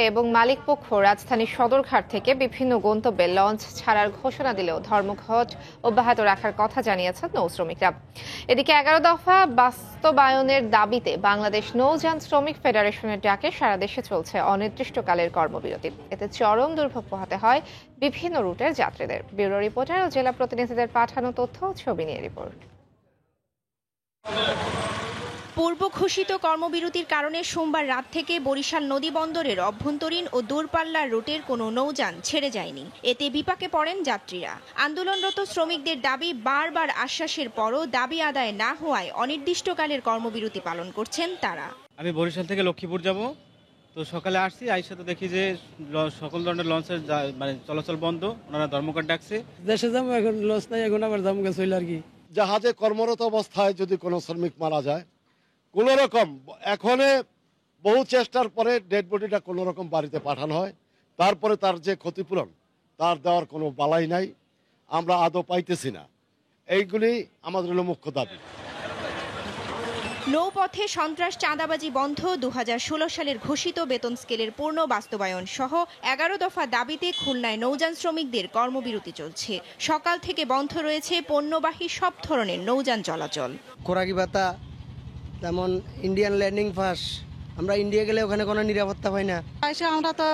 এবং মালিকপক্ষ রাজধানীর সদরঘাট থেকে বিভিন্ন গন্তব্যে লঞ্চ ছাড়ার ঘোষণা দিলেও ধর্মঘট অব্যাহত রাখার কথা জানিয়েছেন নৌ শ্রমিকরা। এদিকে 11 দফা বাস্তবায়নের দাবিতে বাংলাদেশ নৌযান শ্রমিক ফেডারেশনের ডাকে সারা দেশে চলছে অনির্দিষ্টকালের কর্মবিরতি। এতে চরম দুর্ভোগ পোহাতে হয় বিভিন্ন রুটের যাত্রীদের। ব্যুরো রিপোর্টার ও জেলা প্রতিনিধিদের পাঠানো তথ্য ছবি নিয়ে রিপোর্ট। পূর্ব ঘোষিত কর্মবিরতির কারণে সোমবার রাত থেকে বরিশাল নদী বন্দরের অভ্যন্তরীণ ও দূরপাল্লার রুটের কোনো নৌযান ছেড়ে যায়নি। এতে বিপাকে পড়েন যাত্রীরা। আন্দোলনরত শ্রমিকদের দাবি, বারবার আশ্বাসের পরও দাবি আদায় না হওয়ায় অনির্দিষ্টকালের কর্মবিরতি পালন করছেন তারা। আমি বরিশাল থেকে লক্ষ্মীপুর যাব, তো সকালে আসছি, আইসা তো দেখি যে সকল ধরনের লঞ্চের চলাচল বন্ধ। ওনারা ধর্মঘট ডাকছে। দেশে যাবো, এখন লঞ্চ নাই, এখন আবার যাবো চলে আর কি। জাহাজে কর্মরত অবস্থায় যদি কোনো শ্রমিক মারা যায়, কোন রকম এখন বহু চেষ্টার পরে ডেড বডিটা কোন রকম বাড়িতে পাঠানো হয়, তারপরে তার যে ক্ষতিপূরণ তার দেওয়ার কোনো বালাই নাই, আমরা আদৌ পাইতেছি না। এইগুলি আমাদের হলো মুখ্য দাবি। নৌপথে সন্ত্রাস, চাঁদাবাজি বন্ধ, 2016 সালের ঘোষিত বেতন স্কেলের পূর্ণ বাস্তবায়ন সহ 11 দফা দাবিতে খুলনায় নৌযান শ্রমিকদের কর্মবিরতি চলছে। সকাল থেকে বন্ধ রয়েছে পণ্যবাহী সব ধরনের নৌযান চলাচল। খোরাকি ভাতা, যেমন ইন্ডিয়ান ল্যান্ডিং পাস, আমরা ইন্ডিয়া গেলে ওখানে কোনো নিরাপত্তা পাই না। আমরা তো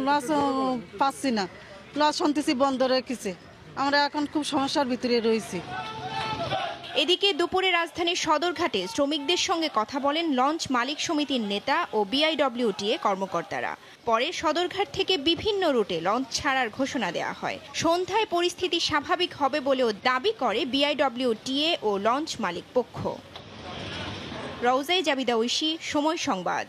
লস পাচ্ছি না, লস শুনতেছি বন্ধ রেখেছে, আমরা এখন খুব সমস্যার ভিতরে রয়েছি। এদিকে দুপুরে রাজধানীর সদরঘাটে শ্রমিকদের সঙ্গে কথা বলেন লঞ্চ মালিক সমিতির নেতা ও বিআইডব্লিউটিএ কর্মকর্তারা। পরে সদরঘাট থেকে বিভিন্ন রুটে লঞ্চ ছাড়ার ঘোষণা দেওয়া হয়। সন্ধ্যায় পরিস্থিতি স্বাভাবিক হবে বলেও দাবি করে বিআইডব্লিউটিএ ও লঞ্চ মালিক পক্ষ। রওজাই জাবিদা ঐশী, সময় সংবাদ।